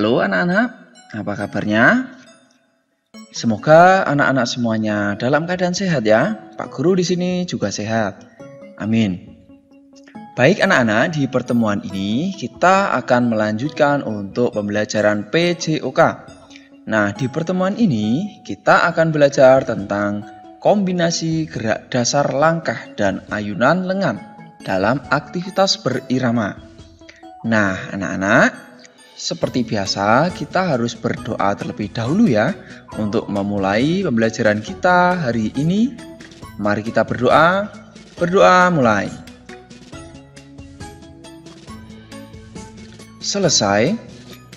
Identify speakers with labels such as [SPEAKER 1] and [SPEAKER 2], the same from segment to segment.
[SPEAKER 1] Halo anak-anak, apa kabarnya? Semoga anak-anak semuanya dalam keadaan sehat ya. Pak Guru di sini juga sehat. Amin. Baik anak-anak, di pertemuan ini kita akan melanjutkan untuk pembelajaran PJOK. Nah, di pertemuan ini kita akan belajar tentang kombinasi gerak dasar langkah dan ayunan lengan dalam aktivitas berirama. Nah, anak-anak, seperti biasa, kita harus berdoa terlebih dahulu ya untuk memulai pembelajaran kita hari ini. Mari kita berdoa. Berdoa mulai. Selesai.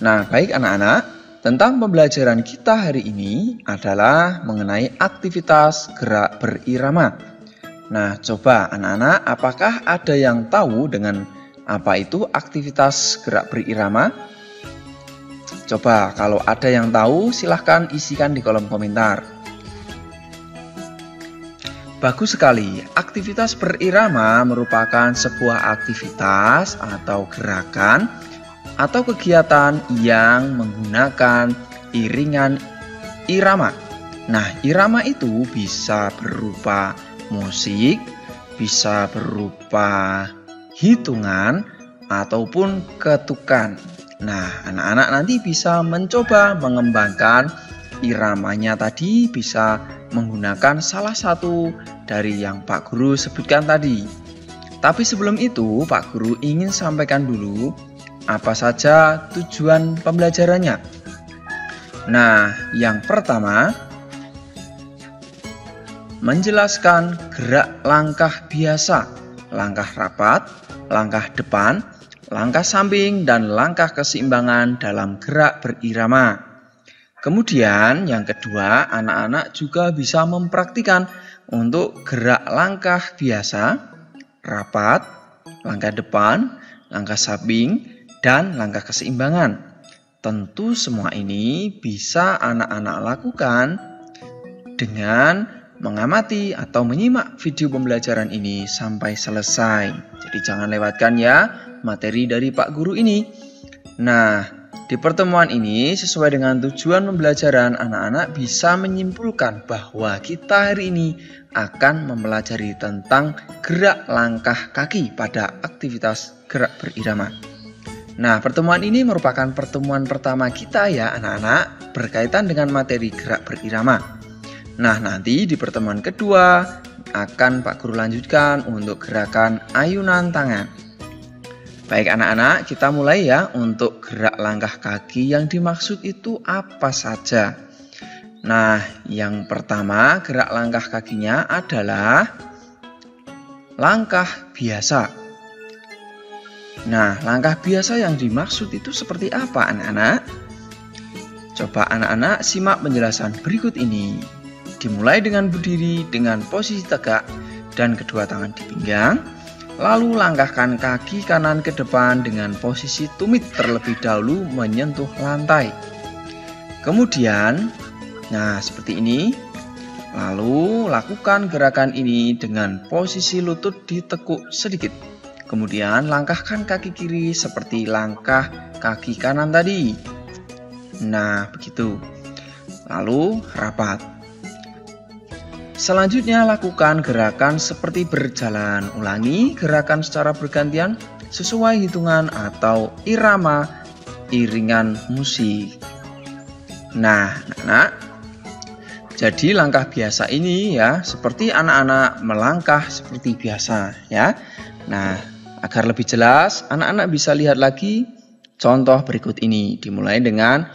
[SPEAKER 1] Nah, baik anak-anak, tentang pembelajaran kita hari ini adalah mengenai aktivitas gerak berirama. Nah, coba anak-anak, apakah ada yang tahu dengan apa itu aktivitas gerak berirama? Coba kalau ada yang tahu silahkan isikan di kolom komentar. Bagus sekali, aktivitas berirama merupakan sebuah aktivitas atau gerakan atau kegiatan yang menggunakan iringan irama. Nah, irama itu bisa berupa musik, bisa berupa hitungan, ataupun ketukan. Nah, anak-anak nanti bisa mencoba mengembangkan iramanya tadi, bisa menggunakan salah satu dari yang Pak Guru sebutkan tadi. Tapi sebelum itu, Pak Guru ingin sampaikan dulu apa saja tujuan pembelajarannya. Nah, yang pertama, menjelaskan gerak langkah biasa, langkah rapat, langkah depan, langkah samping, dan langkah keseimbangan dalam gerak berirama. Kemudian yang kedua, anak-anak juga bisa mempraktikkan untuk gerak langkah biasa, rapat, langkah depan, langkah samping, dan langkah keseimbangan. Tentu semua ini bisa anak-anak lakukan dengan mengamati atau menyimak video pembelajaran ini sampai selesai. Jadi jangan lewatkan ya materi dari Pak Guru ini. Nah, di pertemuan ini sesuai dengan tujuan pembelajaran, anak-anak bisa menyimpulkan bahwa kita hari ini akan mempelajari tentang gerak langkah kaki pada aktivitas gerak berirama. Nah, pertemuan ini merupakan pertemuan pertama kita ya anak-anak berkaitan dengan materi gerak berirama. Nah, nanti di pertemuan kedua akan Pak Guru lanjutkan untuk gerakan ayunan tangan. Baik anak-anak, kita mulai ya untuk gerak langkah kaki yang dimaksud itu apa saja. Nah, yang pertama gerak langkah kakinya adalah langkah biasa. Nah, langkah biasa yang dimaksud itu seperti apa anak-anak? Coba anak-anak simak penjelasan berikut ini. Dimulai dengan berdiri dengan posisi tegak dan kedua tangan di pinggang. Lalu langkahkan kaki kanan ke depan dengan posisi tumit terlebih dahulu menyentuh lantai. Kemudian, nah seperti ini. Lalu lakukan gerakan ini dengan posisi lutut ditekuk sedikit. Kemudian langkahkan kaki kiri seperti langkah kaki kanan tadi. Nah, begitu. Lalu rapat. Selanjutnya lakukan gerakan seperti berjalan. Ulangi gerakan secara bergantian sesuai hitungan atau irama iringan musik. Nah, anak-anak, jadi langkah biasa ini ya seperti anak-anak melangkah seperti biasa ya. Nah, agar lebih jelas, anak-anak bisa lihat lagi contoh berikut ini. Dimulai dengan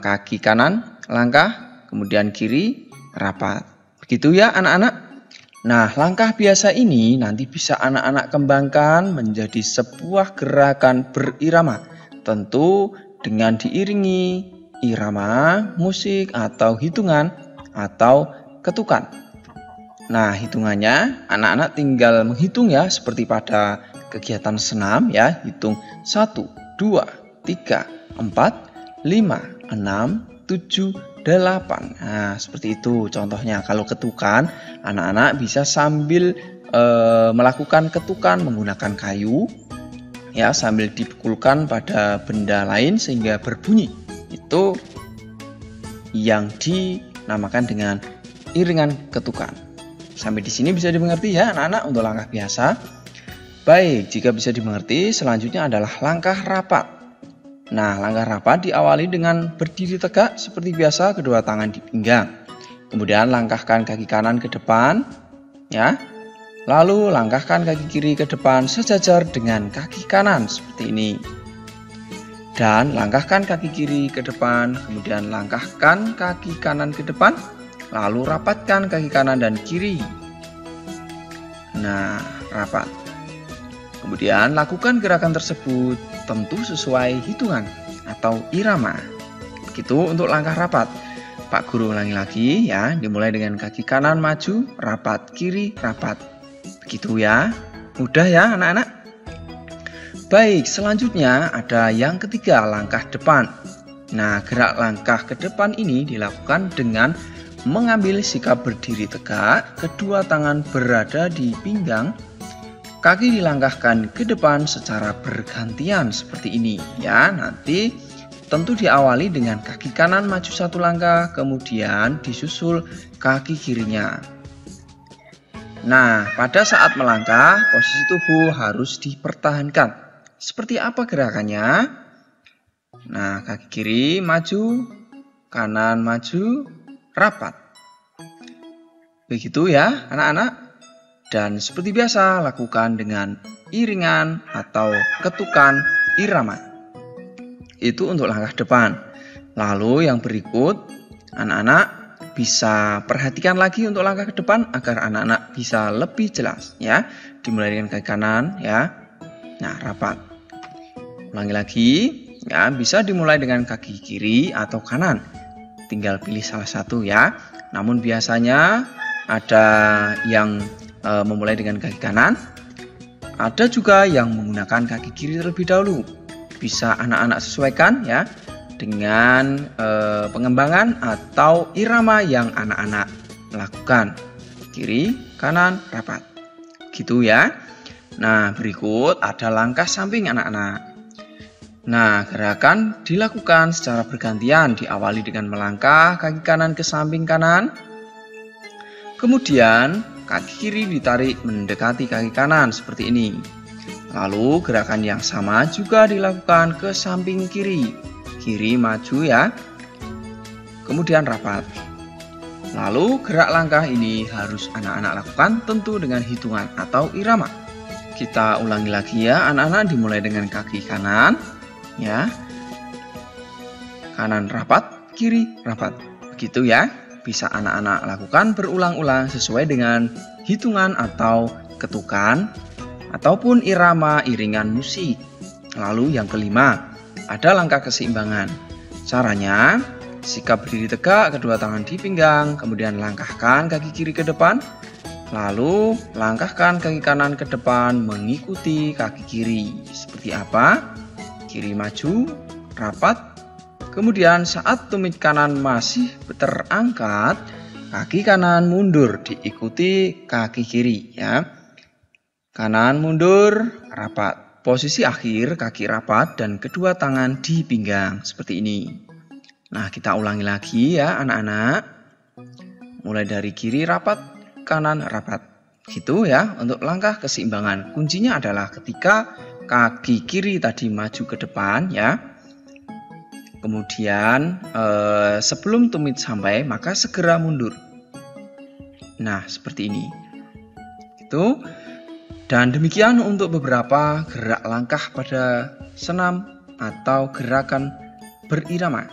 [SPEAKER 1] kaki kanan langkah, kemudian kiri rapat. Begitu ya anak-anak. Nah, langkah biasa ini nanti bisa anak-anak kembangkan menjadi sebuah gerakan berirama. Tentu dengan diiringi irama, musik, atau hitungan, atau ketukan. Nah, hitungannya anak-anak tinggal menghitung ya seperti pada kegiatan senam ya. Hitung 1, 2, 3, 4, 5, 6, 7, 8. Nah, seperti itu contohnya. Kalau ketukan, anak-anak bisa sambil melakukan ketukan menggunakan kayu ya sambil dipukulkan pada benda lain sehingga berbunyi. Itu yang dinamakan dengan iringan ketukan. Sampai di sini bisa dimengerti ya anak-anak untuk langkah biasa. Baik, jika bisa dimengerti, selanjutnya adalah langkah rapat. Nah, langkah rapat diawali dengan berdiri tegak seperti biasa, kedua tangan di pinggang. Kemudian langkahkan kaki kanan ke depan, ya. Lalu langkahkan kaki kiri ke depan sejajar dengan kaki kanan seperti ini. Dan langkahkan kaki kiri ke depan, kemudian langkahkan kaki kanan ke depan, lalu rapatkan kaki kanan dan kiri. Nah, rapat. Kemudian lakukan gerakan tersebut tentu sesuai hitungan atau irama. Begitu untuk langkah rapat. Pak Guru ulangi lagi ya, dimulai dengan kaki kanan maju, rapat, kiri, rapat. Begitu ya, mudah ya anak-anak. Baik, selanjutnya ada yang ketiga, langkah depan. Nah, gerak langkah ke depan ini dilakukan dengan mengambil sikap berdiri tegak, kedua tangan berada di pinggang, kaki dilangkahkan ke depan secara bergantian seperti ini ya. Nanti tentu diawali dengan kaki kanan maju satu langkah, kemudian disusul kaki kirinya. Nah, pada saat melangkah, posisi tubuh harus dipertahankan. Seperti apa gerakannya? Nah, kaki kiri maju, kanan maju, rapat. Begitu ya anak-anak. Dan seperti biasa, lakukan dengan iringan atau ketukan irama. Itu untuk langkah depan. Lalu yang berikut, anak-anak bisa perhatikan lagi untuk langkah ke depan agar anak-anak bisa lebih jelas ya. Dimulai dengan kaki kanan ya. Nah, rapat. Ulangi lagi ya, bisa dimulai dengan kaki kiri atau kanan. Tinggal pilih salah satu ya. Namun biasanya ada yang memulai dengan kaki kanan, ada juga yang menggunakan kaki kiri terlebih dahulu. Bisa anak-anak sesuaikan ya dengan pengembangan atau irama yang anak-anak lakukan. Kiri, kanan, rapat. Gitu ya. Nah, berikut ada langkah samping anak-anak. Nah, gerakan dilakukan secara bergantian, diawali dengan melangkah kaki kanan ke samping kanan. Kemudian kaki kiri ditarik mendekati kaki kanan seperti ini. Lalu gerakan yang sama juga dilakukan ke samping kiri. Kiri maju ya. Kemudian rapat. Lalu gerak langkah ini harus anak-anak lakukan tentu dengan hitungan atau irama. Kita ulangi lagi ya anak-anak, dimulai dengan kaki kanan ya. Kanan rapat, kiri rapat. Begitu ya. Bisa anak-anak lakukan berulang-ulang sesuai dengan hitungan atau ketukan ataupun irama iringan musik. Lalu yang kelima, ada langkah keseimbangan. Caranya, sikap berdiri tegak, kedua tangan di pinggang, kemudian langkahkan kaki kiri ke depan, lalu langkahkan kaki kanan ke depan mengikuti kaki kiri. Seperti apa? Kiri maju, rapat. Kemudian saat tumit kanan masih terangkat, kaki kanan mundur diikuti kaki kiri ya. Kanan mundur, rapat. Posisi akhir kaki rapat dan kedua tangan di pinggang seperti ini. Nah, kita ulangi lagi ya anak-anak. Mulai dari kiri rapat, kanan rapat. Gitu ya untuk langkah keseimbangan. Kuncinya adalah ketika kaki kiri tadi maju ke depan ya. Kemudian sebelum tumit sampai maka segera mundur. Nah, seperti ini. Itu. Dan demikian untuk beberapa gerak langkah pada senam atau gerakan berirama.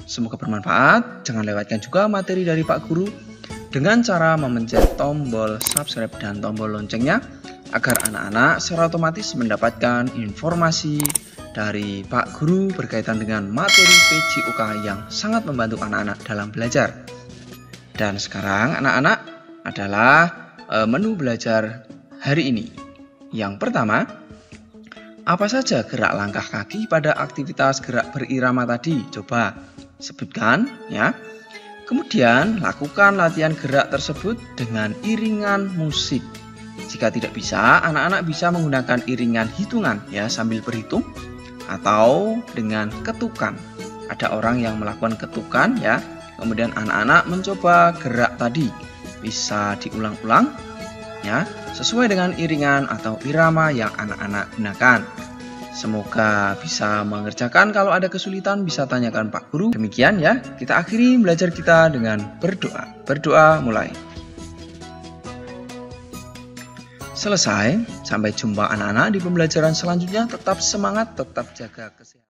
[SPEAKER 1] Semoga bermanfaat. Jangan lewatkan juga materi dari Pak Guru dengan cara memencet tombol subscribe dan tombol loncengnya agar anak-anak secara otomatis mendapatkan informasi dari Pak Guru berkaitan dengan materi PJOK yang sangat membantu anak-anak dalam belajar. Dan sekarang anak-anak adalah menu belajar hari ini. Yang pertama, apa saja gerak langkah kaki pada aktivitas gerak berirama tadi? Coba sebutkan ya. Kemudian lakukan latihan gerak tersebut dengan iringan musik. Jika tidak bisa, anak-anak bisa menggunakan iringan hitungan ya sambil berhitung atau dengan ketukan. Ada orang yang melakukan ketukan ya, kemudian anak-anak mencoba gerak tadi. Bisa diulang-ulang ya, sesuai dengan iringan atau irama yang anak-anak gunakan. Semoga bisa mengerjakan. Kalau ada kesulitan bisa tanyakan Pak Guru. Demikian ya, kita akhiri belajar kita dengan berdoa. Berdoa mulai. Selesai, sampai jumpa anak-anak di pembelajaran selanjutnya. Tetap semangat, tetap jaga kesehatan.